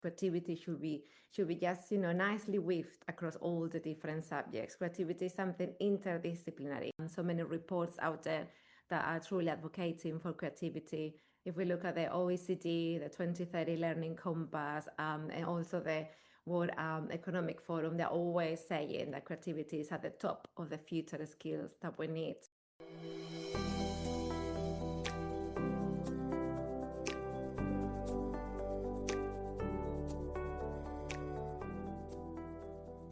creativity should be just, nicely weaved across all the different subjects. Creativity is something interdisciplinary. And so many reports out there that are truly advocating for creativity. If we look at the OECD, the 2030 Learning Compass, and also the World Economic Forum, they're always saying that creativity is at the top of the future skills that we need.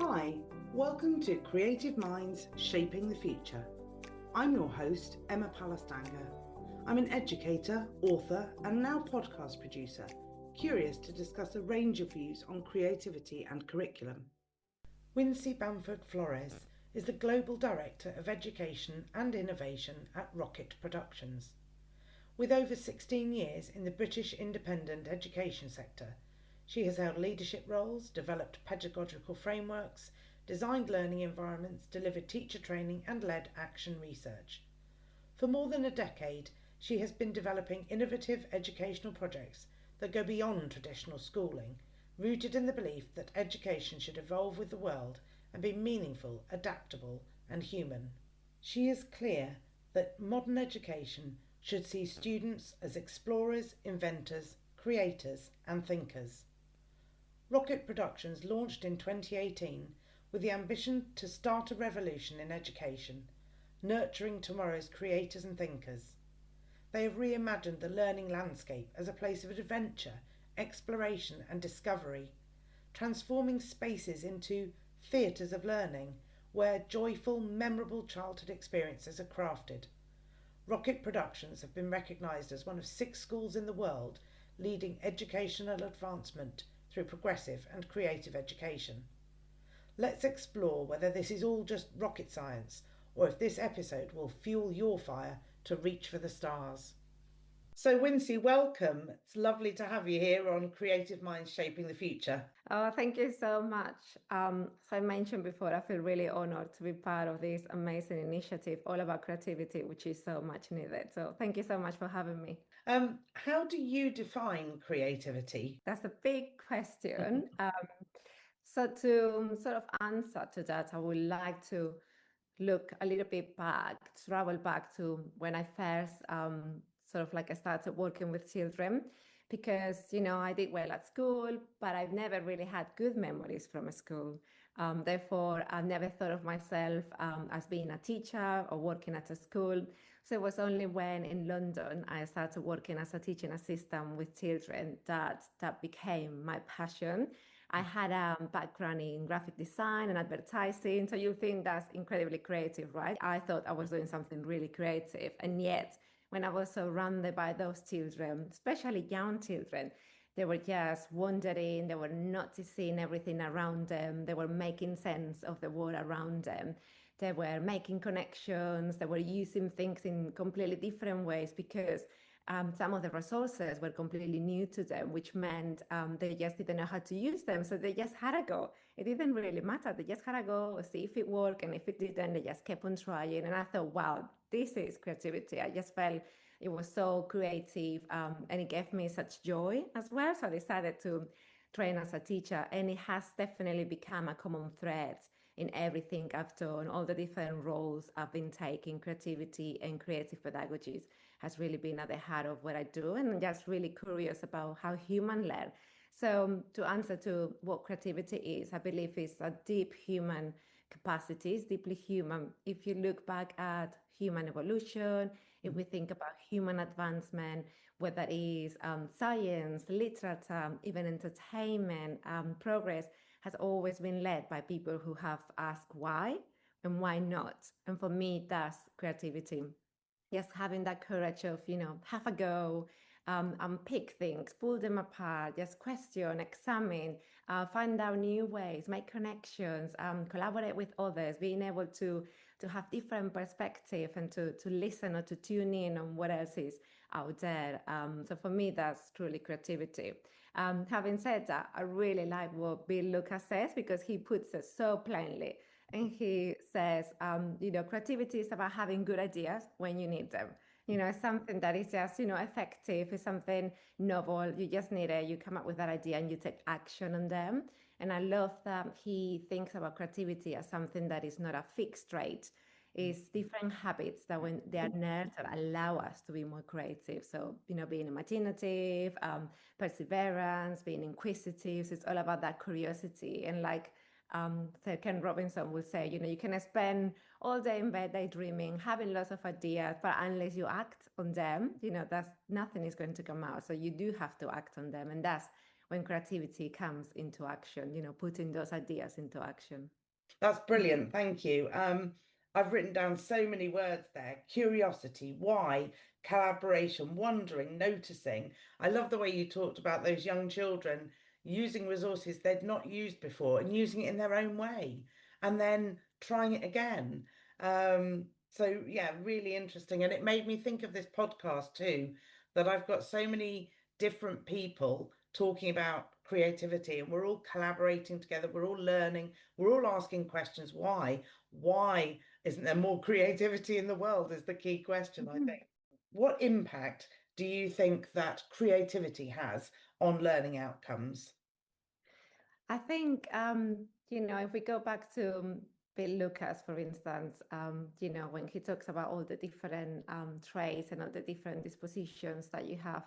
Hi, welcome to Creative Minds Shaping the Future. I'm your host, Emma Palastanga. I'm an educator, author, and now podcast producer, curious to discuss a range of views on creativity and curriculum. Winsy Bamford-Flores is the Global Director of Education and Innovation at Rocket Productions. With over 16 years in the British independent education sector, she has held leadership roles, developed pedagogical frameworks, designed learning environments, delivered teacher training, and led action research. For more than a decade, she has been developing innovative educational projects that go beyond traditional schooling, rooted in the belief that education should evolve with the world and be meaningful, adaptable, and human. She is clear that modern education should see students as explorers, inventors, creators, and thinkers. Rocket Productions launched in 2018 with the ambition to start a revolution in education, nurturing tomorrow's creators and thinkers. They have reimagined the learning landscape as a place of adventure, exploration, and discovery, transforming spaces into theatres of learning where joyful, memorable childhood experiences are crafted. Rocket Productions have been recognised as one of 6 schools in the world leading educational advancement through progressive and creative education. Let's explore whether this is all just rocket science or if this episode will fuel your fire to reach for the stars. So Winsy, welcome. It's lovely to have you here on Creative Minds Shaping the Future. Oh, thank you so much. As I mentioned before, I feel really honored to be part of this amazing initiative all about creativity, which is so much needed. So thank you so much for having me. How do you define creativity? That's a big question. So to sort of answer to that, I would like to look a little bit back, travel back to when I first I started working with children, because I did well at school, but I've never really had good memories from school. Therefore, I never thought of myself as being a teacher or working at a school. So it was only when in London I started working as a teaching assistant with children that became my passion. I had a background in graphic design and advertising, so you think that's incredibly creative, right? I thought I was doing something really creative, and yet when I was surrounded by those children, especially young children, they were just wondering, they were noticing everything around them, they were making sense of the world around them, they were making connections, they were using things in completely different ways because some of the resources were completely new to them, which meant they just didn't know how to use them. So they just had to go. It didn't really matter. They just had to go, see if it worked. And if it didn't, they just kept on trying. And I thought, wow, this is creativity. I just felt it was so creative, and it gave me such joy as well. So I decided to train as a teacher. And it has definitely become a common thread in everything I've done, all the different roles I've been taking. Creativity and creative pedagogies has really been at the heart of what I do, and I'm just really curious about how humans learn. So to answer to what creativity is, I believe it's a deep human capacity. It's deeply human. If you look back at human evolution, if we think about human advancement, whether it is science, literature, even entertainment, progress has always been led by people who have asked why and why not. And for me, that's creativity. Just having that courage of, have a go, and pick things, pull them apart, just question, examine, find out new ways, make connections, collaborate with others, being able to have different perspective and to listen or to tune in on what else is out there. So for me, that's truly creativity. Having said that, I really like what Bill Lucas says, because he puts it so plainly. And he says, creativity is about having good ideas when you need them. something that is just, effective, is something novel. You just need it. You come up with that idea and you take action on them. And I love that he thinks about creativity as something that is not a fixed rate. It's different habits that when they are nurtured allow us to be more creative. So, being imaginative, perseverance, being inquisitive. So it's all about that curiosity. And like so Ken Robinson will say, you can spend all day in bed daydreaming, having lots of ideas, but unless you act on them, that's nothing is going to come out. So you do have to act on them. And that's when creativity comes into action, putting those ideas into action. That's brilliant. Thank you. I've written down so many words there: curiosity, why, collaboration, wondering, noticing. I love the way you talked about those young children using resources they'd not used before and using it in their own way and then trying it again. So, yeah, really interesting. And it made me think of this podcast too, that I've got so many different people talking about creativity and we're all collaborating together, we're all learning, we're all asking questions. Why isn't there more creativity in the world is the key question, I think. What impact do you think that creativity has on learning outcomes? I think, if we go back to Bill Lucas, for instance, when he talks about all the different traits and all the different dispositions that you have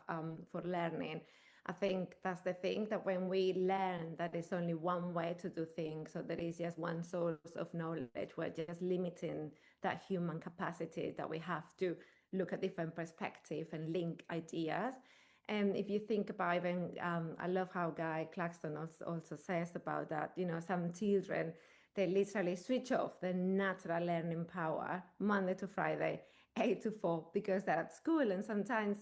for learning, I think that's the thing that when we learn that there's only one way to do things, so there is just one source of knowledge, we're just limiting that human capacity that we have to look at different perspectives and link ideas. And if you think about even, I love how Guy Claxton also says about that, some children, they literally switch off their natural learning power Monday to Friday, 8 to 4, because they're at school. And sometimes,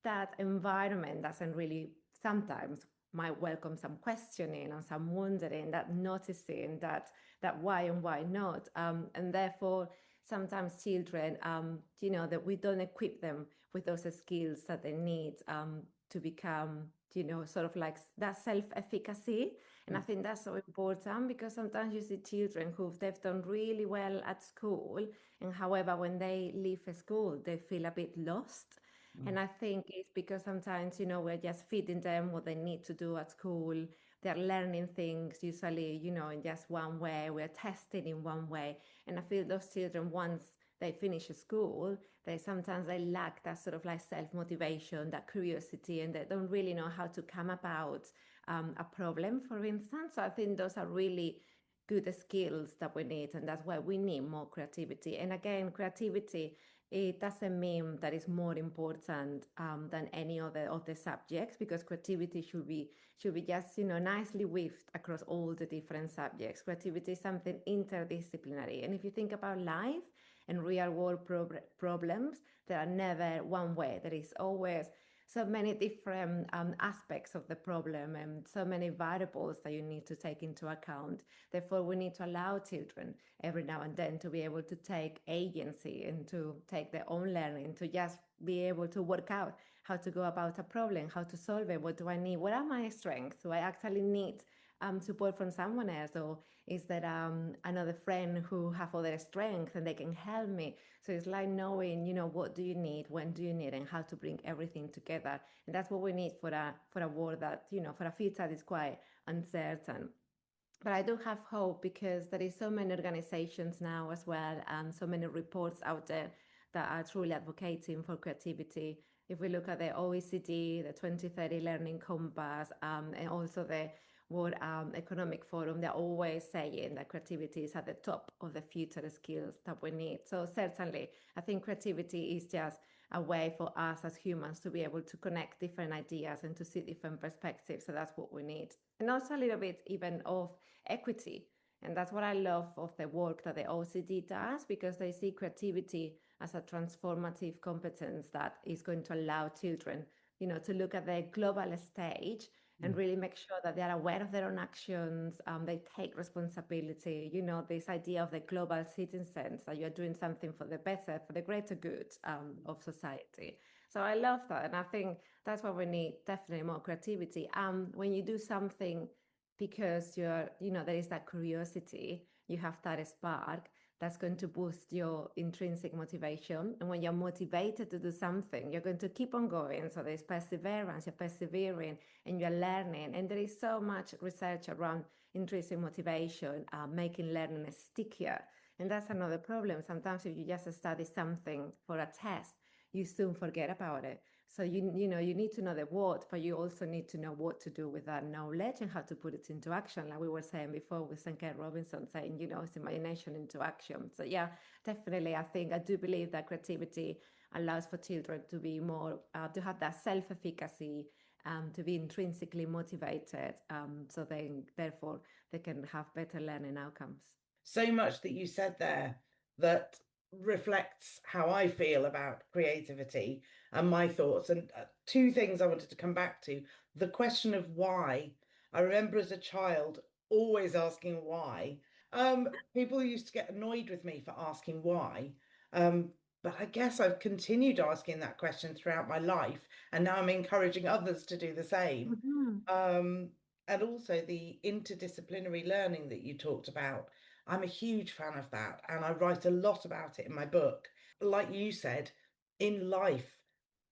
that environment doesn't really, sometimes might welcome some questioning or some wondering, that noticing that why and why not. And therefore, sometimes children, that we don't equip them with those skills that they need to become, sort of like that self-efficacy. And I think that's so important because sometimes you see children who they've done really well at school, and however, when they leave school, they feel a bit lost. And I think it's because sometimes, we're just feeding them what they need to do at school. They're learning things usually, in just one way. We're testing in one way. And I feel those children, once they finish school, they lack that sort of like self-motivation, that curiosity, and they don't really know how to come about a problem, for instance. So I think those are really good skills that we need, and that's why we need more creativity. And again, creativity, it doesn't mean that it's more important than any other of the subjects, because creativity should be just nicely weaved across all the different subjects. Creativity is something interdisciplinary, and if you think about life and real world problems, there are never one way. There is always so many different aspects of the problem and so many variables that you need to take into account. Therefore, we need to allow children every now and then to be able to take agency and to take their own learning, to just be able to work out how to go about a problem, how to solve it, what do I need, what are my strengths, do I actually need support from someone else, or is there another friend who have other strengths and they can help me. So it's like knowing, what do you need, when do you need, and how to bring everything together. And that's what we need for a world that, for a future that is quite uncertain. But I do have hope because there is so many organizations now as well, and so many reports out there that are truly advocating for creativity. If we look at the OECD, the 2030 Learning Compass, and also the World Economic Forum, they're always saying that creativity is at the top of the future skills that we need. So certainly, I think creativity is just a way for us as humans to be able to connect different ideas and to see different perspectives. So that's what we need. And also a little bit even of equity. And that's what I love of the work that the OECD does, because they see creativity as a transformative competence that is going to allow children, to look at the global stage and really make sure that they are aware of their own actions. They take responsibility, this idea of the global citizens, that you're doing something for the better, for the greater good of society. So I love that. And I think that's why we need definitely more creativity. When you do something because there is that curiosity, you have that spark, that's going to boost your intrinsic motivation. And when you're motivated to do something, you're going to keep on going. So there's perseverance, you're persevering and you're learning. And there is so much research around intrinsic motivation, making learning stickier. And that's another problem. Sometimes if you just study something for a test, you soon forget about it. So you need to know the what, but you also need to know what to do with that knowledge and how to put it into action. Like we were saying before with St. Clair Robinson saying, it's imagination into action. So yeah, definitely, I do believe that creativity allows for children to be more, to have that self-efficacy, to be intrinsically motivated. So therefore, they can have better learning outcomes. So much that you said there that reflects how I feel about creativity and my thoughts. And two things I wanted to come back to. The question of why. I remember as a child always asking why. People used to get annoyed with me for asking why. But I guess I've continued asking that question throughout my life, and now I'm encouraging others to do the same. Mm-hmm. And also the interdisciplinary learning that you talked about. I'm a huge fan of that, and I write a lot about it in my book. Like you said, in life,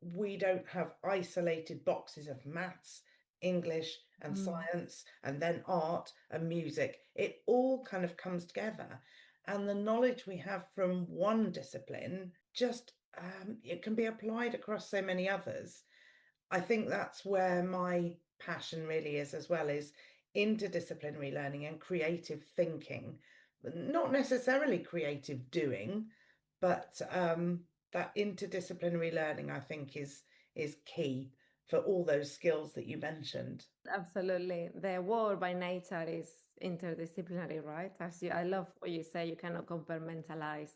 we don't have isolated boxes of maths, English, and science, and then art and music. It all kind of comes together. And the knowledge we have from one discipline just it can be applied across so many others. I think that's where my passion really is as well, is interdisciplinary learning and creative thinking. Not necessarily creative doing, but that interdisciplinary learning I think is key for all those skills that you mentioned. Absolutely. The world by nature is interdisciplinary, right? I love what you say, you cannot compartmentalize,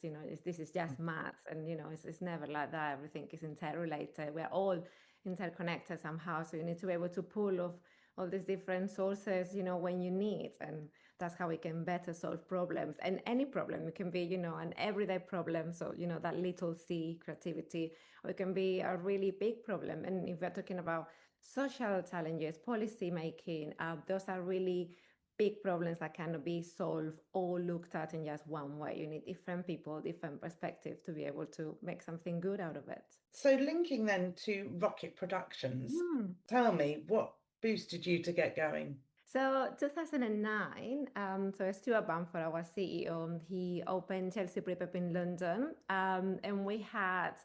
this is just maths. And, it's never like that. Everything is interrelated. We're all interconnected somehow. So you need to be able to pull of all these different sources, when you need. And that's how we can better solve problems. And any problem, it can be, an everyday problem. So, that little C, creativity, or it can be a really big problem. And if we're talking about social challenges, policy making, those are really big problems that cannot be solved or looked at in just one way. You need different people, different perspectives to be able to make something good out of it. So linking then to Rocket Productions, Mm. tell me what boosted you to get going? So 2009, so Stuart Bamford, our CEO, he opened Chelsea Prep Up in London, and we had,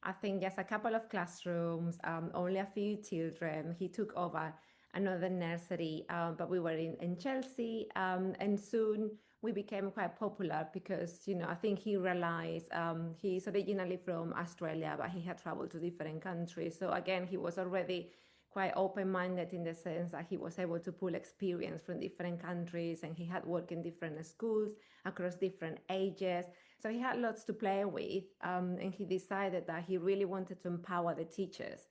I think, just a couple of classrooms, only a few children. He took over another nursery, but we were in Chelsea, and soon we became quite popular because, I think he realized he's originally from Australia, but he had traveled to different countries. So again, he was already quite open-minded in the sense that he was able to pull experience from different countries, and he had worked in different schools across different ages. So he had lots to play with, and he decided that he really wanted to empower the teachers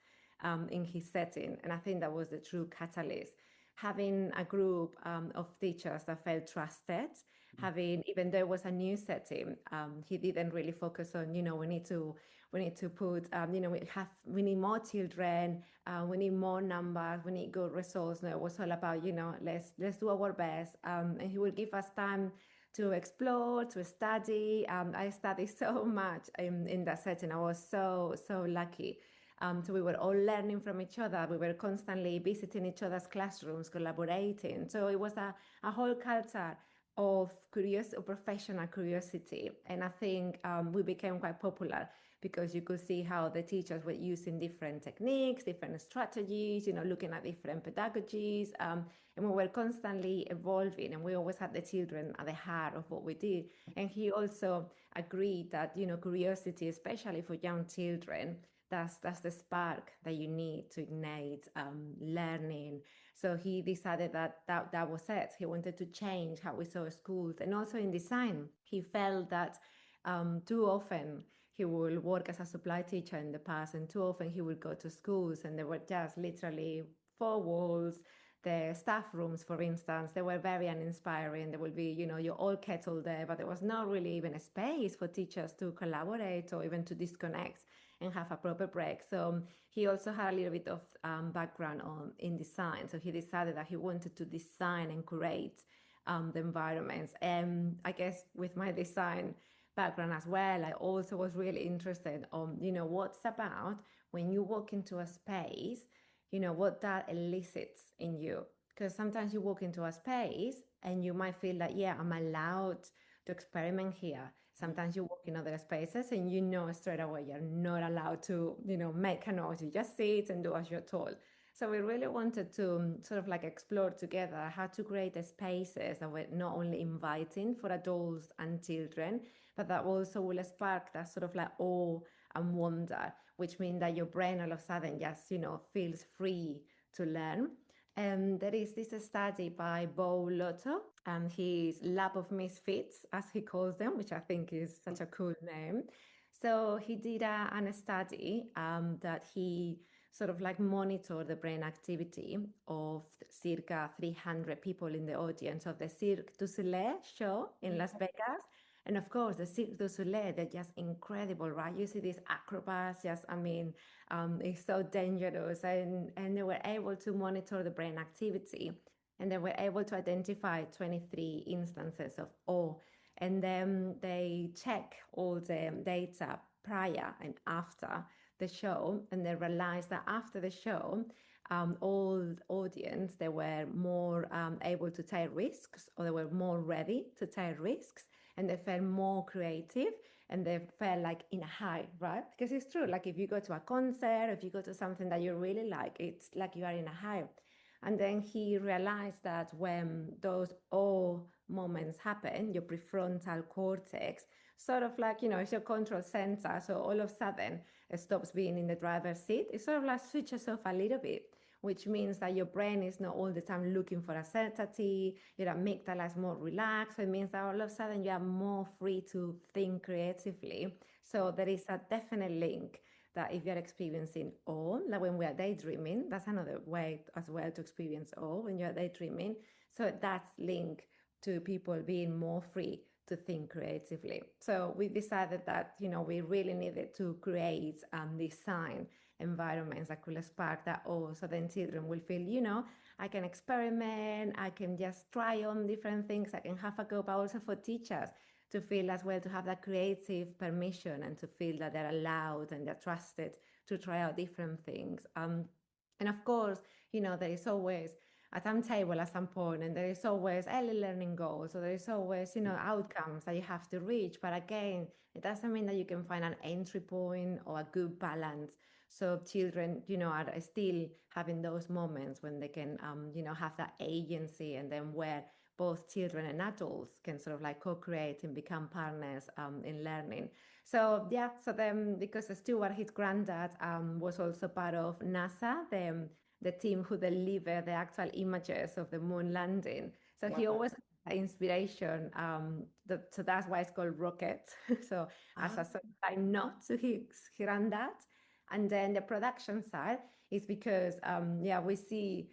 in his setting. And I think that was the true catalyst. Having a group of teachers that felt trusted, even though it was a new setting, he didn't really focus on, we need to put, we need more children, we need more numbers, we need good results. No, it was all about, let's do our best. And he will give us time to explore, to study. I studied so much in that setting. I was so lucky. So we were all learning from each other. We were constantly visiting each other's classrooms, collaborating. So it was a whole culture of professional curiosity. And I think we became quite popular because you could see how the teachers were using different techniques, different strategies, looking at different pedagogies. And we were constantly evolving, and we always had the children at the heart of what we did. And he also agreed that, curiosity, especially for young children, that's the spark that you need to ignite learning. So he decided that was it. He wanted to change how we saw schools, and also in design. He felt that too often he would work as a supply teacher in the past, and too often he would go to schools and there were just literally four walls. The staff rooms, for instance, they were very uninspiring. There would be, your old kettle there, but there was not really even a space for teachers to collaborate or even to disconnect and have a proper break. So he also had a little bit of background in design. So he decided that he wanted to design and create the environments. And I guess with my design background as well, I also was really interested on, what's about when you walk into a space, what that elicits in you. Because sometimes you walk into a space and you might feel like, yeah, I'm allowed to experiment here. Sometimes you walk in other spaces and straight away you're not allowed to, make a noise. You just sit and do as you're told. So we really wanted to sort of like explore together how to create spaces that were not only inviting for adults and children, but that also will spark that sort of like awe and wonder, which means that your brain all of a sudden just, feels free to learn. And there is this study by Bo Lotto and his Lab of Misfits, as he calls them, which I think is such a cool name. So he did a study that he sort of like monitor the brain activity of circa 300 people in the audience of the Cirque du Soleil show in Las Vegas. And of course, the Cirque du Soleil, they're just incredible, right? You see these acrobats, just, it's so dangerous. And they were able to monitor the brain activity and they were able to identify 23 instances of awe. And then they check all the data prior and after the show, and they realized that after the show, all audience they were more able to take risks, or they were more ready to take risks, and they felt more creative, and they felt like in a high, right? Because it's true, like if you go to a concert, if you go to something that you really like, it's like you are in a high. And then he realized that when those awe moments happen, your prefrontal cortex sort of like, it's your control center. So all of a sudden, it stops being in the driver's seat. It sort of like switches off a little bit, which means that your brain is not all the time looking for a certainty. Your amygdala is more relaxed. So it means that all of a sudden you are more free to think creatively. So there is a definite link that if you're experiencing awe, like when we are daydreaming, that's another way as well to experience awe when you're daydreaming. So that's linked to people being more free to think creatively. So we decided that, we really needed to create and design environments that could spark that awe. So then children will feel, I can experiment, I can just try on different things, I can have a go, but also for teachers to feel as well, to have that creative permission and to feel that they're allowed and they're trusted to try out different things. And of course, there is always a timetable at some point, and there is always early learning goals, so there is always, outcomes that you have to reach. But again, it doesn't mean that you can find an entry point or a good balance. So children, are still having those moments when they can, have that agency, and then where both children and adults can sort of like co-create and become partners in learning. So yeah, so then because Stuart, his granddad, was also part of NASA, the team who delivered the actual images of the moon landing. So he always had inspiration. So that's why it's called Rocket. So as a sort of like nod to his granddad. And then the production side is because, we see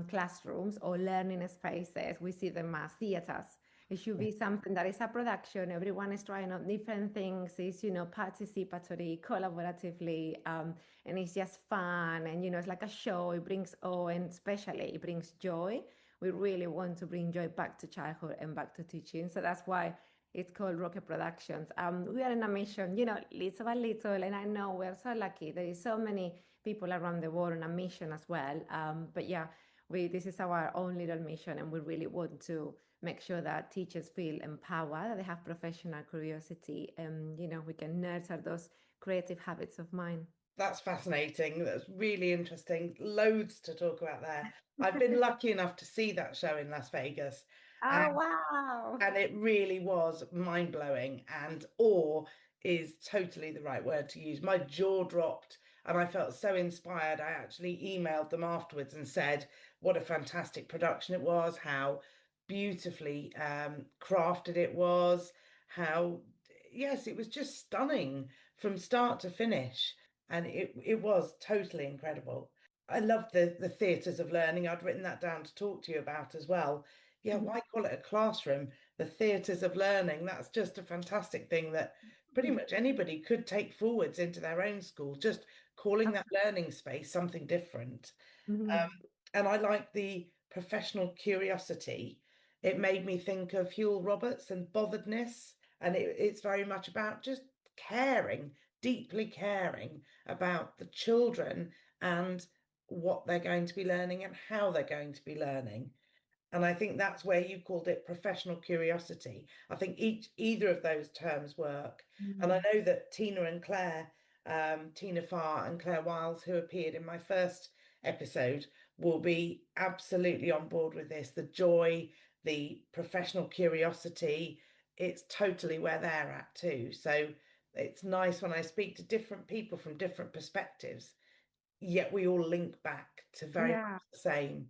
classrooms or learning spaces, we see them as theaters. It should be something that is a production. Everyone is trying out different things. It's, participatory, collaboratively, and it's just fun. And, it's like a show. It brings awe, and especially it brings joy. We really want to bring joy back to childhood and back to teaching. So that's why it's called Rocket Productions. We are in a mission, little by little, and I know we're so lucky. There is so many people around the world on a mission as well. But yeah, this is our own little mission, and we really want to make sure that teachers feel empowered, that they have professional curiosity, and we can nurture those creative habits of mind. That's fascinating. That's really interesting. Loads to talk about there. I've been lucky enough to see that show in Las Vegas, Oh, and wow. it really was mind-blowing, and awe is totally the right word to use. My jaw dropped and I felt so inspired. I actually emailed them afterwards and said what a fantastic production it was, how beautifully crafted it was, how, yes, it was just stunning from start to finish. And it was totally incredible. I love the theatres of learning. I'd written that down to talk to you about as well. Yeah, why call it a classroom? The theatres of learning. That's just a fantastic thing that pretty much anybody could take forwards into their own school, just calling that learning space something different. Mhm. And I like the professional curiosity. It made me think of Huel Roberts and botheredness, and it's very much about just caring, deeply caring about the children and what they're going to be learning and how they're going to be learning. And I think that's where you called it professional curiosity. I think either of those terms work. And I Mm. know that Tina and Claire, Tina Farr and Claire Wiles, who appeared in my first episode, will be absolutely on board with this. The joy, the professional curiosity, it's totally where they're at too. So it's nice when I speak to different people from different perspectives, yet we all link back to very Yeah, much the same.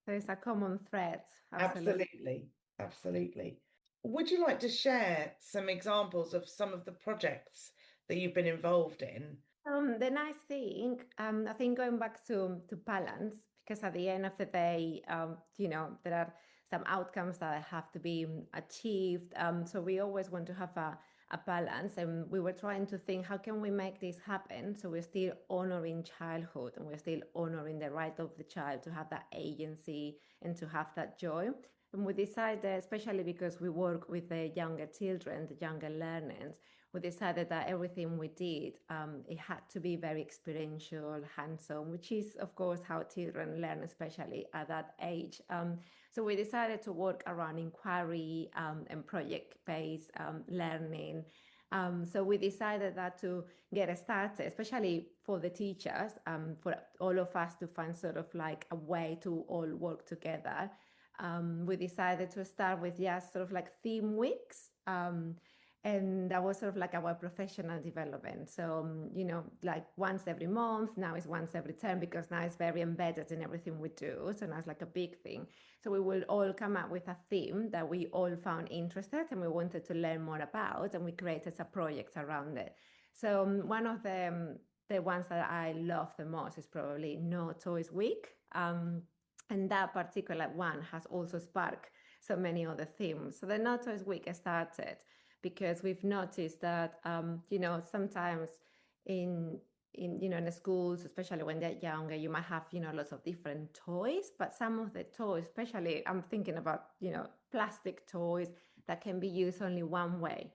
there's a common thread. Absolutely. Absolutely, absolutely. Would you like to share some examples of some of the projects that you've been involved in? The nice thing, I think going back to balance, because at the end of the day, there are some outcomes that have to be achieved. So we always want to have a balance, and we were trying to think, how can we make this happen? So we're still honoring childhood, and we're still honoring the right of the child to have that agency and to have that joy. And we decided, especially because we work with the younger children, the younger learners, we decided that everything we did, it had to be very experiential, hands-on, which is, of course, how children learn, especially at that age. So we decided to work around inquiry and project-based learning. So we decided that to get started, especially for the teachers, for all of us to find sort of like a way to all work together. We decided to start with just sort of like theme weeks. And that was sort of like our professional development. So, like once every month, now it's once every term because now it's very embedded in everything we do. So now it's like a big thing. So we will all come up with a theme that we all found interested and we wanted to learn more about, and we created a project around it. So one of the ones that I love the most is probably No Toys Week. And that particular one has also sparked so many other themes. So the No Toys Week started because we've noticed that sometimes in in the schools, especially when they're younger, you might have lots of different toys, but some of the toys, especially I'm thinking about plastic toys that can be used only one way.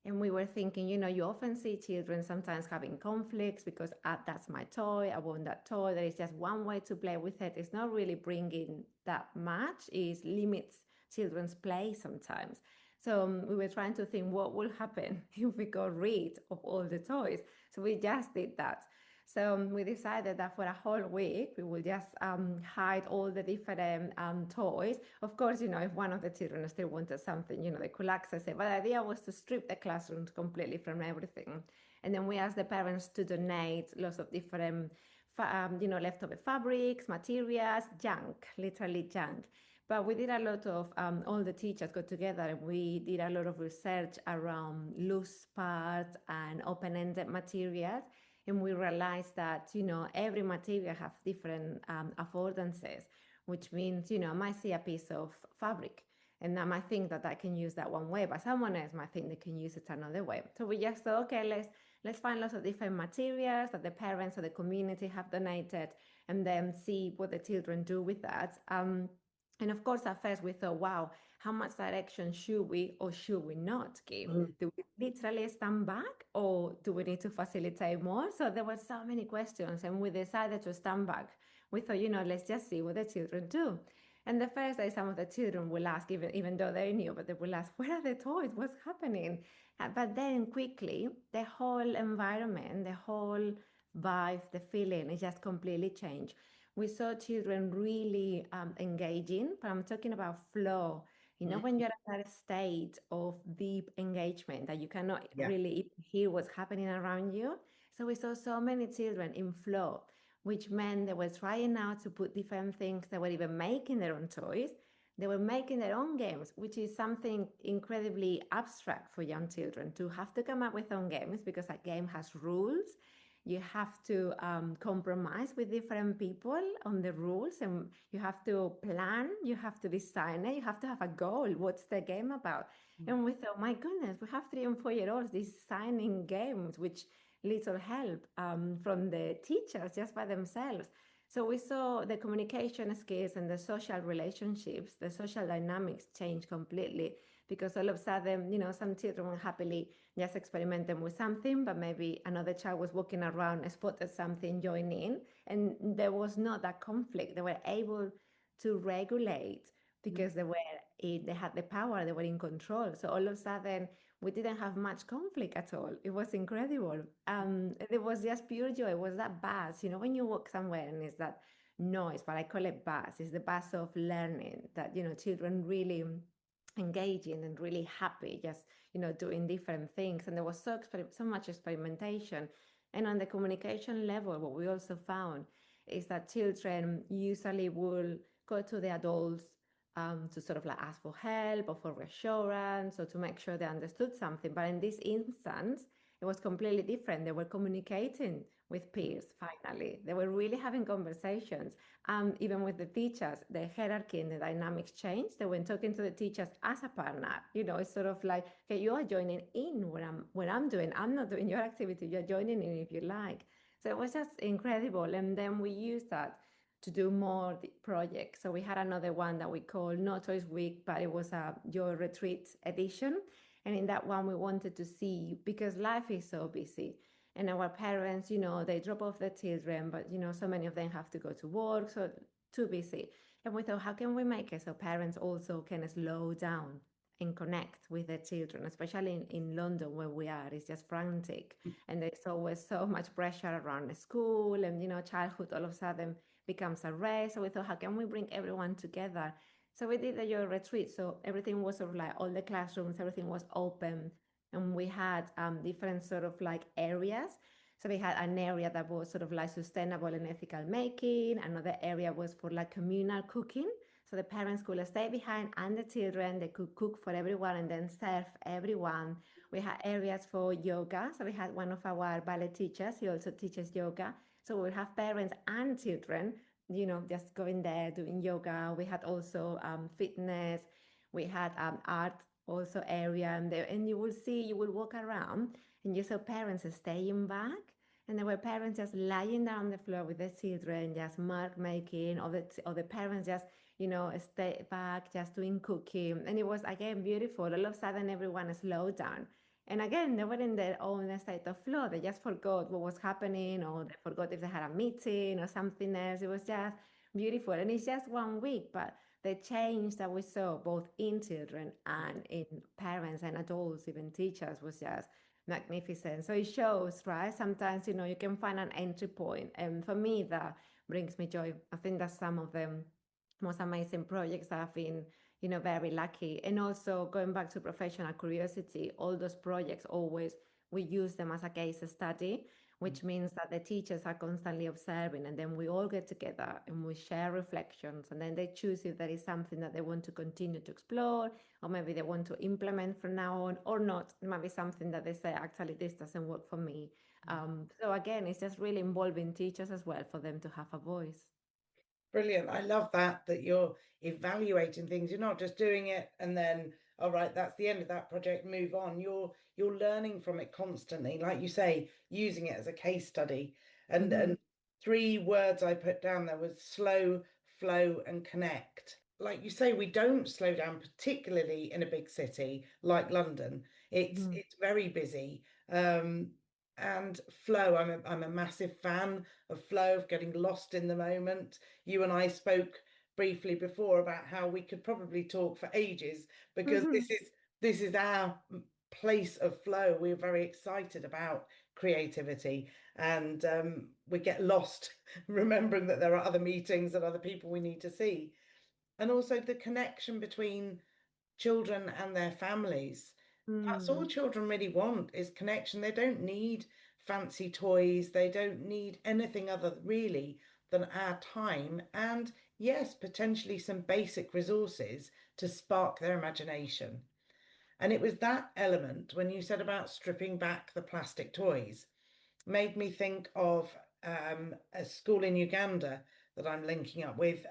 And we were thinking, you often see children sometimes having conflicts because that's my toy, I want that toy. There is just one way to play with it. It's not really bringing that much. It limits children's play sometimes. So we were trying to think what will happen if we got rid of all the toys. So we just did that. So we decided that for a whole week, we will just hide all the different toys. Of course, if one of the children still wanted something, they could access it. But the idea was to strip the classrooms completely from everything. And then we asked the parents to donate lots of different, leftover fabrics, materials, junk, literally junk. But we did a lot of, all the teachers got together and we did a lot of research around loose parts and open-ended materials. And we realized that, every material have different affordances, which means, I might see a piece of fabric and I might think that I can use that one way, but someone else might think they can use it another way. So we just thought, okay, let's find lots of different materials that the parents or the community have donated and then see what the children do with that. And of course, at first we thought, wow, how much direction should we or should we not give? Mm. Do we literally stand back or do we need to facilitate more? So there were so many questions and we decided to stand back. We thought, let's just see what the children do. And the first day, some of the children will ask, even though they knew, but they will ask, where are the toys? What's happening? But then quickly, the whole environment, the whole vibe, the feeling, it just completely changed. We saw children really engaging, but I'm talking about flow. Mm. When you're at that state of deep engagement that you cannot Yeah. really hear what's happening around you. So we saw so many children in flow, which meant they were trying now to put different things. They were even making their own toys. They were making their own games, which is something incredibly abstract for young children to have to come up with own games because a game has rules. You have to compromise with different people on the rules, and you have to plan, you have to design it, you have to have a goal. What's the game about? Mm. And we thought, my goodness, we have 3 and 4 year olds designing games, which little help from the teachers just by themselves. So we saw the communication skills and the social relationships, the social dynamics change completely because all of a sudden, some children were happily just experimenting with something, but maybe another child was walking around, spotted something, joined in, and there was not that conflict. They were able to regulate because they had the power, they were in control. So all of a sudden, we didn't have much conflict at all. It was incredible. It was just pure joy. It was that buzz. When you walk somewhere and it's that noise, but I call it buzz. It's the buzz of learning that, children really engaging and really happy, just, doing different things. And there was so much experimentation. And on the communication level, what we also found is that children usually will go to the adults to sort of like ask for help or for reassurance or to make sure they understood something. But in this instance, it was completely different. They were communicating with peers, finally. They were really having conversations. Even with the teachers, the hierarchy and the dynamics changed. They were talking to the teachers as a partner. It's sort of like, okay, you are joining in what I'm doing. I'm not doing your activity. You're joining in if you like. So it was just incredible. And then we used that to do more projects. So we had another one that we called No Toys Week, but it was a Your Retreat edition. And in that one, we wanted to see, because life is so busy. And our parents, they drop off their children, but, so many of them have to go to work, so too busy. And we thought, how can we make it so parents also can slow down and connect with their children, especially in London where we are? It's just frantic. And there's always so much pressure around the school and, childhood all of a sudden becomes a race. So we thought, how can we bring everyone together? So we did a Your Retreat. So everything was sort of like all the classrooms, everything was open. And we had different sort of like areas. So we had an area that was sort of like sustainable and ethical making. Another area was for like communal cooking. So the parents could stay behind and the children, they could cook for everyone and then serve everyone. We had areas for yoga. So we had one of our ballet teachers, he also teaches yoga. So we'll have parents and children, just going there doing yoga. We had also fitness. We had art also area, and you will walk around, and you saw parents staying back, and there were parents just lying down on the floor with their children, just mark making, or the parents just stay back, just doing cooking, and it was again beautiful. All of a sudden, everyone slowed down. And again, they were in their own state of flow. They just forgot what was happening, or they forgot if they had a meeting or something else. It was just beautiful. And it's just 1 week, but the change that we saw both in children and in parents and adults, even teachers, was just magnificent. So it shows, right? Sometimes, you can find an entry point. And for me, that brings me joy. I think that's some of the most amazing projects that I've been very lucky. And also going back to professional curiosity, all those projects always, we use them as a case study, which means that the teachers are constantly observing, and then we all get together and we share reflections, and then they choose if there is something that they want to continue to explore, or maybe they want to implement from now on or not. It might be something that they say, actually, this doesn't work for me. So again, it's just really involving teachers as well for them to have a voice. Brilliant. I love that you're evaluating things. You're not just doing it and then, all right, that's the end of that project, move on. You're learning from it constantly. Like you say, using it as a case study. And three words I put down there was slow, flow, and connect. Like you say, we don't slow down, particularly in a big city like London. It's very busy. And flow, I'm a massive fan of flow, of getting lost in the moment. You and I spoke briefly before about how we could probably talk for ages because this is our place of flow. We're very excited about creativity, and we get lost remembering that there are other meetings and other people we need to see, and also the connection between children and their families. That's all children really want, is connection. They don't need fancy toys. They don't need anything other really than our time and, yes, potentially some basic resources to spark their imagination. And it was that element when you said about stripping back the plastic toys, made me think of a school in Uganda that I'm linking up with,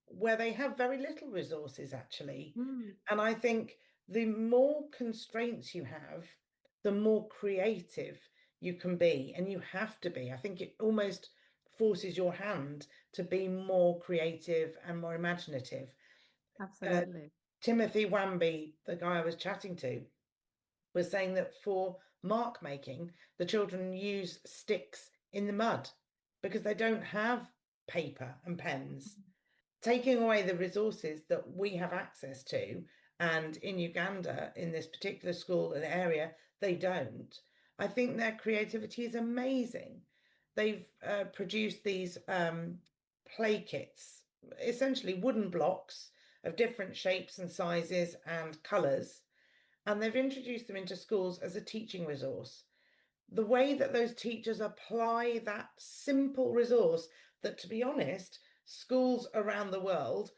where they have very little resources actually. And I think the more constraints you have, the more creative you can be, and you have to be. I think it almost forces your hand to be more creative and more imaginative. Absolutely. Timothy Wamby, the guy I was chatting to, was saying that for mark making, the children use sticks in the mud because they don't have paper and pens. Taking away the resources that we have access to, and in Uganda, in this particular school and area, they don't. I think their creativity is amazing. They've produced these play kits, essentially wooden blocks of different shapes and sizes and colours, and they've introduced them into schools as a teaching resource. The way that those teachers apply that simple resource that, to be honest, schools around the world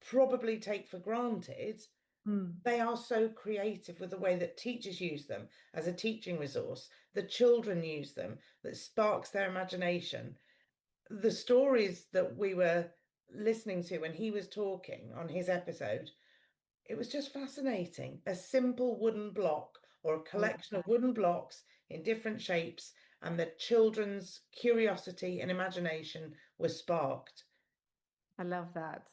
probably take for granted, they are so creative with the way that teachers use them as a teaching resource. The children use them, that sparks their imagination. The stories that we were listening to when he was talking on his episode, it was just fascinating. A simple wooden block or a I love collection of that. wooden blocks in different shapes, and the children's curiosity and imagination was sparked. I love that.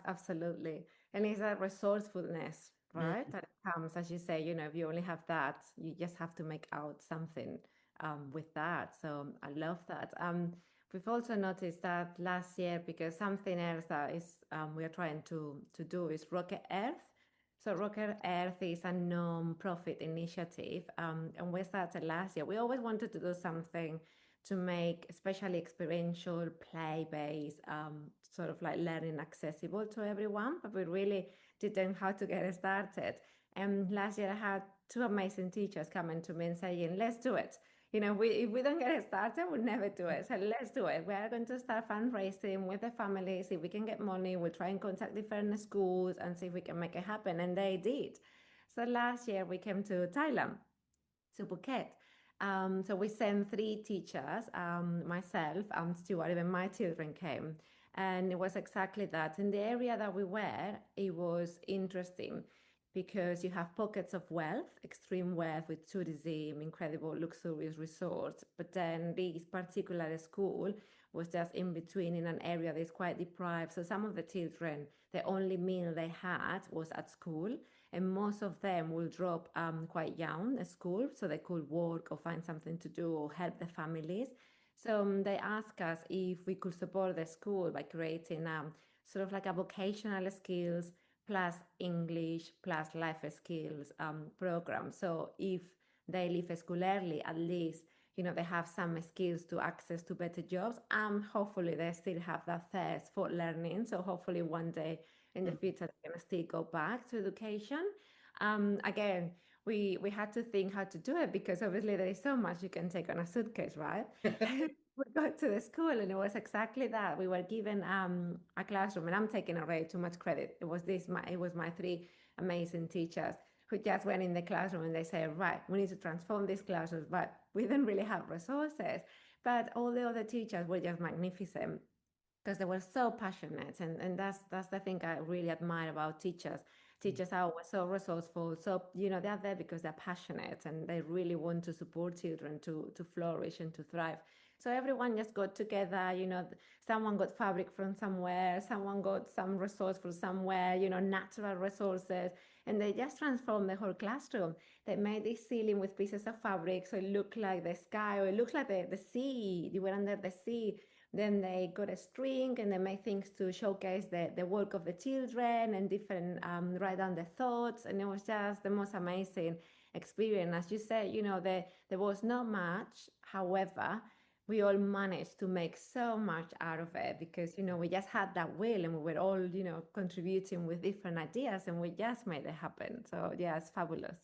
Absolutely. And it's that resourcefulness, right? Mm. That comes, as you say, if you only have that, you just have to make out something with that. So I love that. We've also noticed that last year, because something else that is we are trying to do is Rocket Earth. So Rocket Earth is a non-profit initiative, and we started last year. We always wanted to do something to make especially experiential play-based sort of like learning accessible to everyone, but we really didn't know how to get it started. And last year I had two amazing teachers coming to me and saying, let's do it. If we don't get it started, we'll never do it. So let's do it. We are going to start fundraising with the families. If we can get money, we'll try and contact different schools and see if we can make it happen. And they did. So last year we came to Thailand, to Phuket. So we sent three teachers, myself, Stuart, even my children came. And it was exactly that. In the area that we were, it was interesting because you have pockets of wealth, extreme wealth with tourism, incredible luxurious resorts. But then this particular school was just in between in an area that is quite deprived. So some of the children, the only meal they had was at school, and most of them will drop quite young at school so they could work or find something to do or help the families. So they asked us if we could support the school by creating sort of like a vocational skills plus English plus life skills program. So if they leave school early, at least they have some skills to access to better jobs, and hopefully they still have that thirst for learning. So hopefully one day in the future they can still go back to education. Again, we had to think how to do it because obviously there is so much you can take on a suitcase, right? We got to the school and it was exactly that. We were given a classroom, and I'm taking away too much credit. It was my three amazing teachers who just went in the classroom and they said, right, we need to transform this classroom, but we didn't really have resources. But all the other teachers were just magnificent because they were so passionate, and that's the thing I really admire about teachers. Teachers are always so resourceful, so they're there because they're passionate and they really want to support children to flourish and to thrive. So everyone just got together, someone got fabric from somewhere, someone got some resource from somewhere, natural resources, and they just transformed the whole classroom. They made this ceiling with pieces of fabric so it looked like the sky, or it looked like the sea. You were under the sea. Then they got a string and they made things to showcase the work of the children and different, write down their thoughts. And it was just the most amazing experience. As you said, there was not much. However, we all managed to make so much out of it because, we just had that will and we were all, contributing with different ideas and we just made it happen. So, yeah, it's fabulous.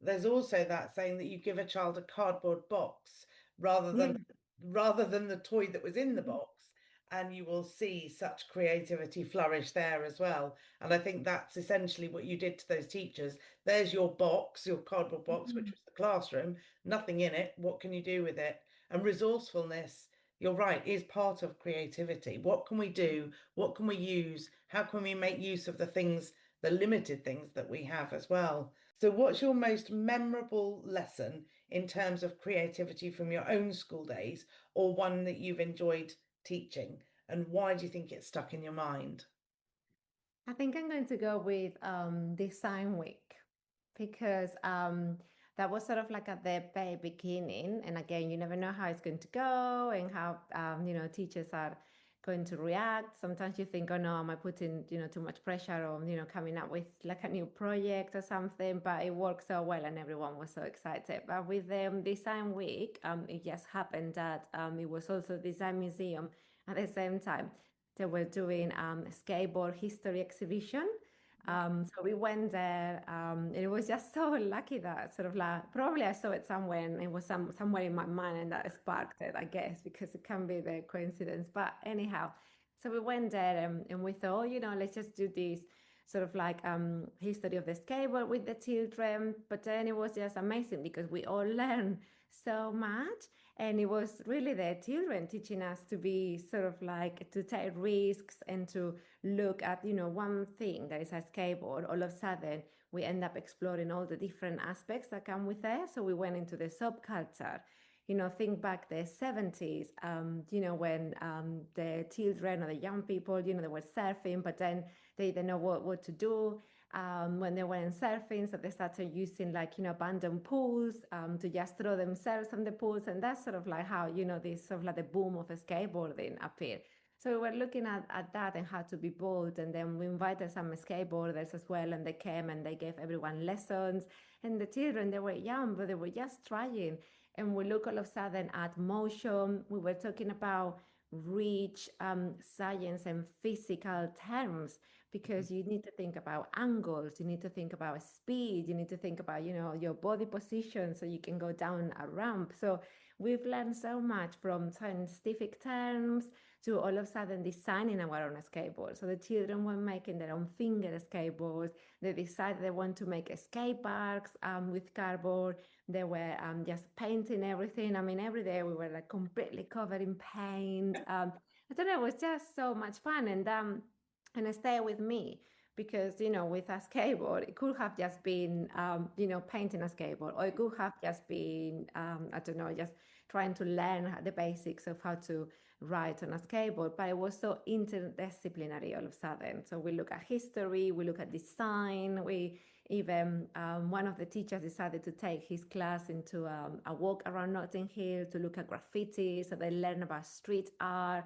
There's also that saying that you give a child a cardboard box rather Yeah. than rather than the toy that was in the box, and you will see such creativity flourish there as well. And I think that's essentially what you did to those teachers. There's your box, your cardboard box, which was the classroom, nothing in it. What can you do with it? And resourcefulness, you're right, is part of creativity. What can we do? What can we use? How can we make use of the things, the limited things that we have as well? So, what's your most memorable lesson in terms of creativity from your own school days, or one that you've enjoyed teaching, and why do you think it stuck in your mind? I think I'm going to go with Design Week because that was sort of like at the very beginning. And again, you never know how it's going to go and how teachers are going to react. Sometimes you think, oh no, am I putting too much pressure on coming up with like a new project or something? But it worked so well, and everyone was so excited. But with the Design Week, it just happened that it was also Design Museum at the same time. They were doing a skateboard history exhibition. So we went there. It was just so lucky that sort of like probably I saw it somewhere and it was somewhere in my mind and that sparked it, I guess, because it can be the coincidence. But anyhow, so we went there and we thought, let's just do this sort of like history of the skateboard with the children. But then it was just amazing because we all learned so much. And it was really the children teaching us to be sort of like to take risks and to look at one thing that is a skateboard. All of a sudden we end up exploring all the different aspects that come with it. So we went into the subculture. Think back the 70s, when the children or the young people, they were surfing, but then they didn't know what to do when they went surfing. So they started using like, abandoned pools to just throw themselves on the pools. And that's sort of like how, this sort of like the boom of skateboarding appeared. So we were looking at that and how to be bold. And then we invited some skateboarders as well. And they came and they gave everyone lessons. And the children, they were young, but they were just trying. And we look all of a sudden at motion. We were talking about rich science and physical terms because you need to think about angles, you need to think about speed, you need to think about your body position so you can go down a ramp. So we've learned so much from scientific terms to all of a sudden designing our own skateboard. So the children were making their own finger skateboards. They decided they want to make skate parks with cardboard. They were just painting everything. I mean, every day we were like completely covered in paint. I don't know, it was just so much fun. And it stayed with me because with a skateboard it could have just been painting a skateboard, or it could have just been I don't know, just trying to learn the basics of how to ride on a skateboard. But it was so interdisciplinary all of a sudden. So we look at history, we look at design, we even one of the teachers decided to take his class into a walk around Notting Hill to look at graffiti, so they learn about street art.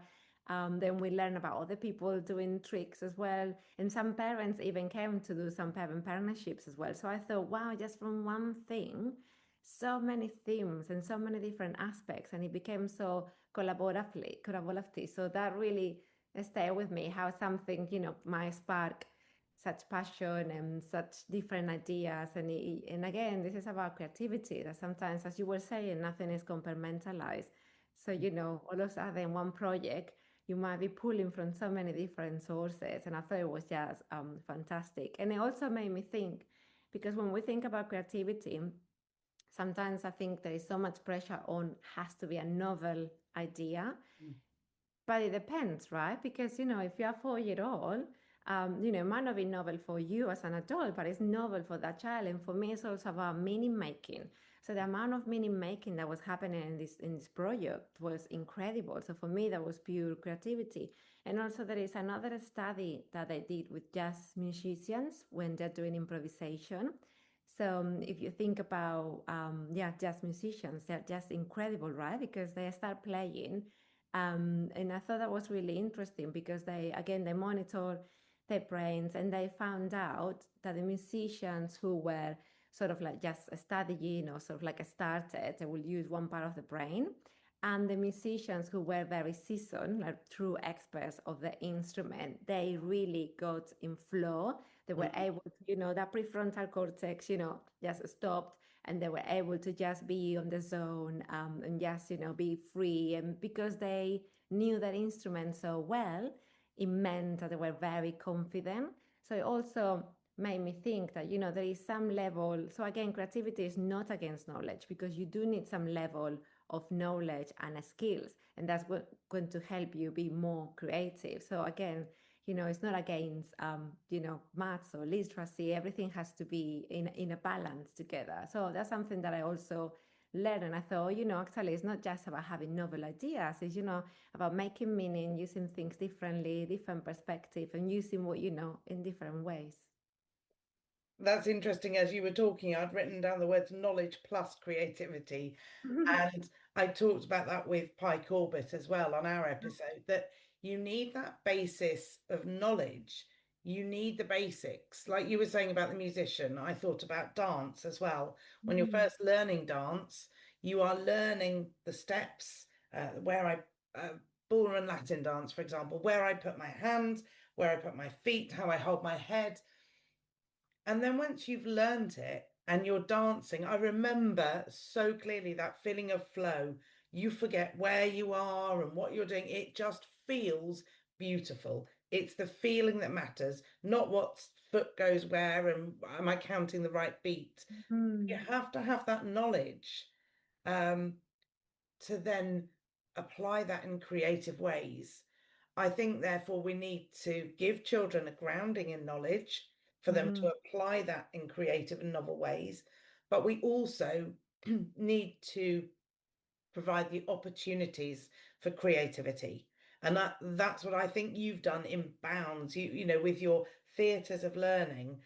Then we learn about other people doing tricks as well. And some parents even came to do some parent partnerships as well. So I thought, wow, just from one thing, so many themes and so many different aspects. And it became so collaborative. So that really stayed with me, how something, might spark such passion and such different ideas. And again, this is about creativity, that sometimes, as you were saying, nothing is compartmentalized. So, all of a sudden, one project you might be pulling from so many different sources. And I thought it was just fantastic. And it also made me think, because when we think about creativity, sometimes I think there is so much pressure on has to be a novel idea. But it depends, right? Because, if you're a 4-year old, it might not be novel for you as an adult, but it's novel for that child. And for me, it's also about meaning making. So the amount of meaning making that was happening in this project was incredible. So for me, that was pure creativity. And also there is another study that I did with jazz musicians when they're doing improvisation. So if you think about jazz musicians, they're just incredible, right? Because they start playing. And I thought that was really interesting because they monitor their brains, and they found out that the musicians who were sort of like just studying or sort of like started, they will use one part of the brain. And the musicians who were very seasoned, like true experts of the instrument, they really got in flow. They were able to, that prefrontal cortex, just stopped, and they were able to just be on the zone and just, be free. And because they knew that instrument so well, it meant that they were very confident. So it also made me think that, there is some level. So again, creativity is not against knowledge, because you do need some level of knowledge and skills, and that's going to help you be more creative. So again, it's not against maths or literacy. Everything has to be in a balance together. So that's something that I also learn. I thought, actually, it's not just about having novel ideas. It's, about making meaning, using things differently, different perspective, and using what you know in different ways. That's interesting. As you were talking, I'd written down the words knowledge plus creativity. And I talked about that with Pi Corbett as well on our episode, that you need that basis of knowledge. You need the basics. Like you were saying about the musician, I thought about dance as well. When you're Mm. first learning dance, you are learning the steps, ballroom and Latin dance, for example, where I put my hands, where I put my feet, how I hold my head. And then once you've learned it and you're dancing, I remember so clearly that feeling of flow. You forget where you are and what you're doing. It just feels beautiful. It's the feeling that matters, not what foot goes where and am I counting the right beat. You Mm. have to have that knowledge um, to then apply that in creative ways. I think, therefore, we need to give children a grounding in knowledge for them Mhm. to apply that in creative and novel ways. But we also need to provide the opportunities for creativity. And that's what I think you've done in Bounds, with your theatres of learning,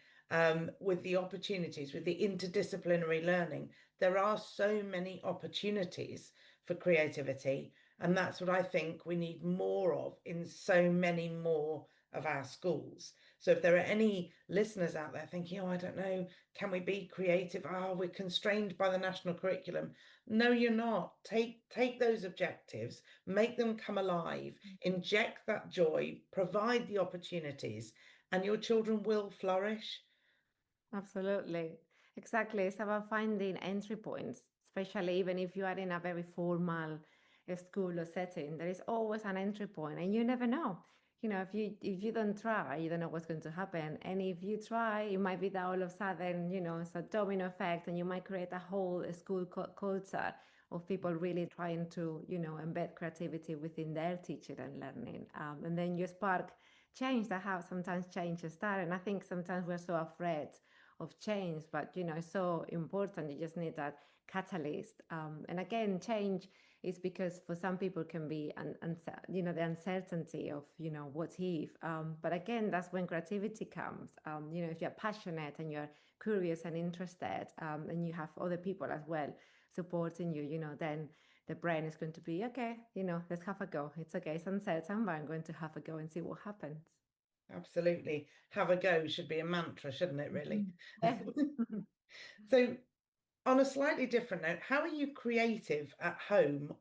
with the opportunities, with the interdisciplinary learning. There are so many opportunities for creativity. And that's what I think we need more of in so many more of our schools. So if there are any listeners out there thinking, oh, I don't know, can we be creative? Oh, we're constrained by the national curriculum. No, you're not. Take those objectives, make them come alive, inject that joy, provide the opportunities, and your children will flourish. Absolutely. Exactly. It's about finding entry points, especially even if you are in a very formal school or setting. There is always an entry point, and you never know. If you don't try, you don't know what's going to happen. And if you try, it might be that all of a sudden, it's a domino effect, and you might create a whole school culture of people really trying to, embed creativity within their teaching and learning. And then you spark change that how sometimes change start. And I think sometimes we're so afraid of change, but it's so important. You just need that catalyst. And again, change is because for some people can be the uncertainty of what if. But again, that's when creativity comes. If you're passionate and you're curious and interested, and you have other people as well supporting you, then the brain is going to be okay. Let's have a go. It's okay. It's uncertain, but I'm going to have a go and see what happens. Absolutely. Have a go should be a mantra, shouldn't it, really? Mhm. Yes. So, on a slightly different note, how are you creative at home?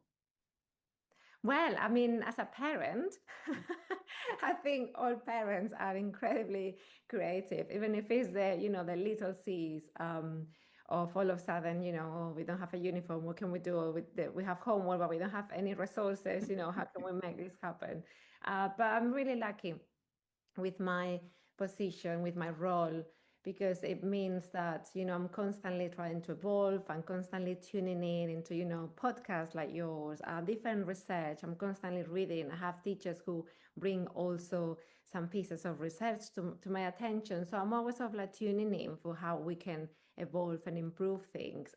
Well, I mean, as a parent, I think all parents are incredibly creative, even if it's the little C's of all of a sudden, oh, we don't have a uniform. What can we do? We have homework, but we don't have any resources. How can we make this happen? But I'm really lucky with my position, with my role, because it means that, I'm constantly trying to evolve and constantly tuning in into, podcasts like yours, different research. I'm constantly reading. I have teachers who bring also some pieces of research to my attention. So I'm always sort of like tuning in for how we can evolve and improve things.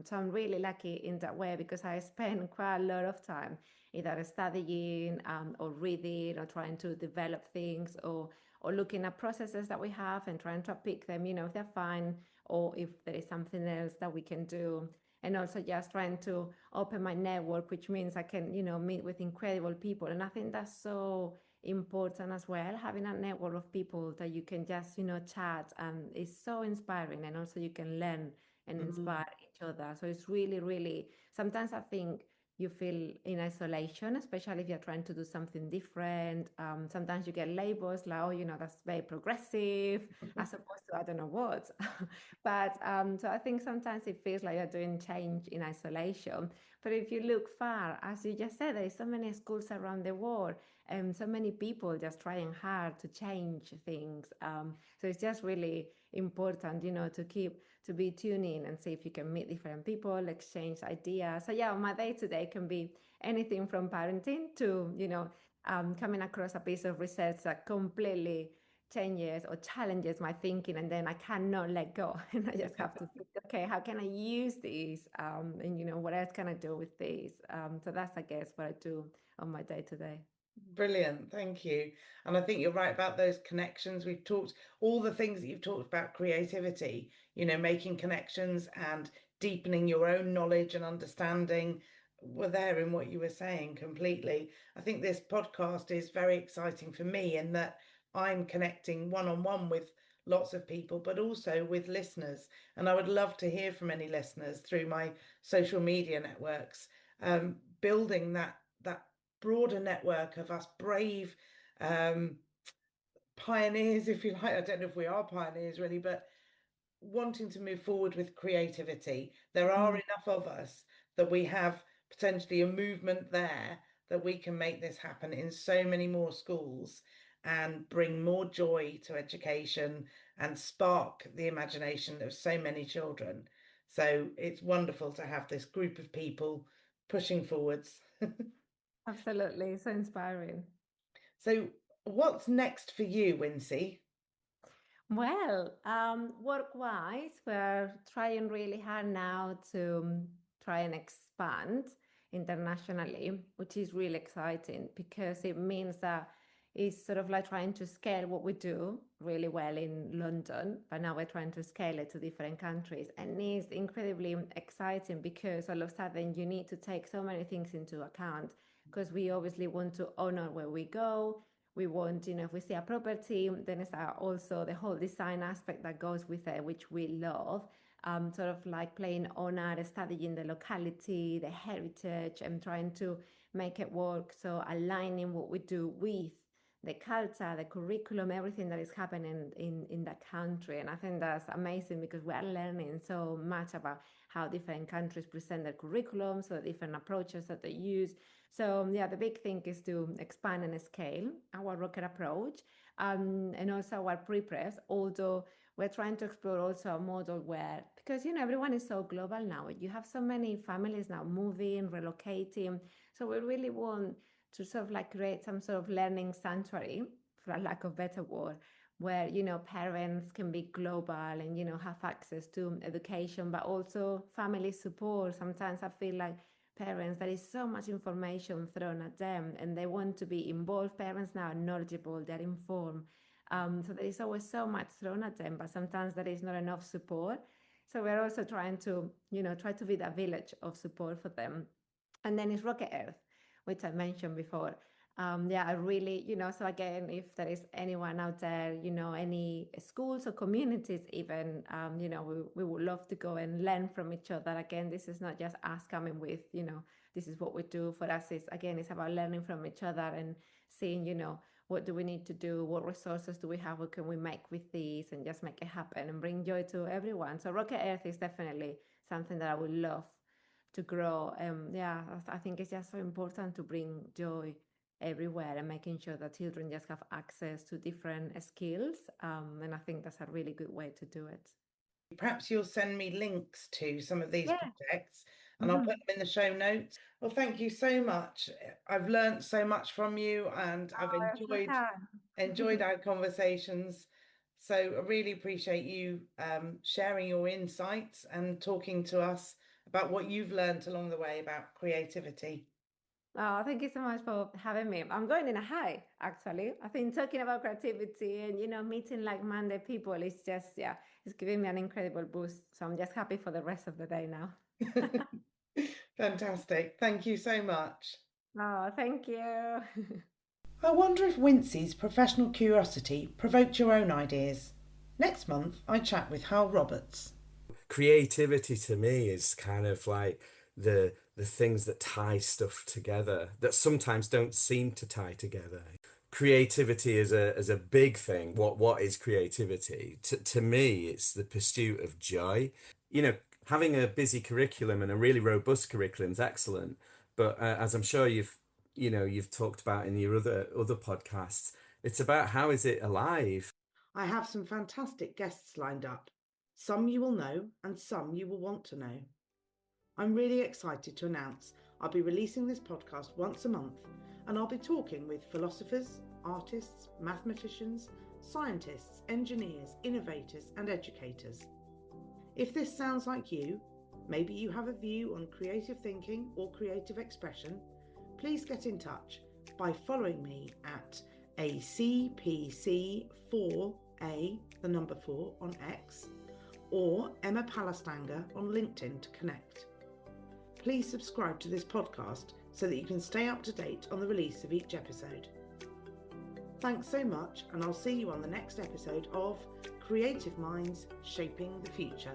So I'm really lucky in that way because I spend quite a lot of time either studying or reading or trying to develop things or looking at processes that we have and trying to pick them, if they're fine or if there is something else that we can do. And also just trying to open my network, which means I can, meet with incredible people. And I think that's so important as well, having a network of people that you can just, chat and it's so inspiring. And also you can learn and Mm. inspire each other. So it's really, really, sometimes I think you feel in isolation, especially if you're trying to do something different. Sometimes you get labels like, oh, that's very progressive, as opposed to I don't know what. But so I think sometimes it feels like you're doing change in isolation. But if you look far, as you just said, there's so many schools around the world and so many people just trying hard to change things. So it's just really important, to be tuning and see if you can meet different people, exchange ideas. So yeah, my day to day can be anything from parenting to, coming across a piece of research that completely changes or challenges my thinking, and then I cannot let go. And I just have to think, okay, how can I use these? And what else can I do with these? So that's, I guess, what I do on my day to day. Brilliant, thank you. And I think you're right about those connections. We've talked all the things that you've talked about creativity, making connections and deepening your own knowledge and understanding were there in what you were saying completely. I think this podcast is very exciting for me in that I'm connecting one-on-one with lots of people, but also with listeners. And I would love to hear from any listeners through my social media networks, building that broader network of us brave pioneers, if you like. I don't know if we are pioneers really, but wanting to move forward with creativity. There are enough of us that we have potentially a movement there that we can make this happen in so many more schools and bring more joy to education and spark the imagination of so many children. So it's wonderful to have this group of people pushing forwards. Absolutely, so inspiring. So, what's next for you, Winsy? Well, work-wise, we're trying really hard now to try and expand internationally, which is really exciting because it means that it's sort of like trying to scale what we do really well in London, but now we're trying to scale it to different countries. And it's incredibly exciting because all of a sudden you need to take so many things into account because we obviously want to honor where we go. We want, if we see a property, then it's also the whole design aspect that goes with it, which we love. Sort of like playing on art, studying the locality, the heritage, and trying to make it work. So aligning what we do with the culture, the curriculum, everything that is happening in that country. And I think that's amazing because we are learning so much about how different countries present their curriculum, so different approaches that they use. So yeah, the big thing is to expand and scale our rocket approach, and also our pre-press, although we're trying to explore also a model where, because everyone is so global now, you have so many families now moving, relocating. So we really want to sort of like create some sort of learning sanctuary, for a lack of better word, where parents can be global and have access to education, but also family support. Sometimes I feel like parents, there is so much information thrown at them and they want to be involved. Parents now are knowledgeable, they're informed. So there is always so much thrown at them, but sometimes there is not enough support. So we're also trying to try to be that village of support for them. And then it's Rocket Earth, which I mentioned before. Yeah, I really, so again, if there is anyone out there, any schools or communities even, we would love to go and learn from each other. Again, this is not just us coming with, this is what we do. For us, it's about learning from each other and seeing, what do we need to do? What resources do we have? What can we make with these and just make it happen and bring joy to everyone? So Rocket Earth is definitely something that I would love to grow. Yeah, I think it's just so important to bring joy everywhere and making sure that children just have access to different skills. And I think that's a really good way to do it. Perhaps you'll send me links to some of these Yeah. projects and I'll put them in the show notes. Well, thank you so much. I've learned so much from you and I've enjoyed our conversations. So I really appreciate you sharing your insights and talking to us about what you've learned along the way about creativity. Oh, thank you so much for having me. I'm going in a high, actually. I think talking about creativity and, meeting like-minded people is just, yeah, it's giving me an incredible boost. So I'm just happy for the rest of the day now. Fantastic. Thank you so much. Oh, thank you. I wonder if Wincy's professional curiosity provoked your own ideas. Next month, I chat with Hal Roberts. Creativity to me is kind of like the things that tie stuff together that sometimes don't seem to tie together. Creativity is a big thing. What is creativity? To me, it's the pursuit of joy. You know, having a busy curriculum and a really robust curriculum is excellent, but as I'm sure you've talked about in your other podcasts, it's about how is it alive. I have some fantastic guests lined up. Some you will know and some you will want to know. I'm really excited to announce I'll be releasing this podcast once a month and I'll be talking with philosophers, artists, mathematicians, scientists, engineers, innovators, and educators. If this sounds like you, maybe you have a view on creative thinking or creative expression, please get in touch by following me at ACPC4A, the number 4, on X, or Emma Palastanger on LinkedIn to connect. Please subscribe to this podcast so that you can stay up to date on the release of each episode. Thanks so much, and I'll see you on the next episode of Creative Minds Shaping the Future.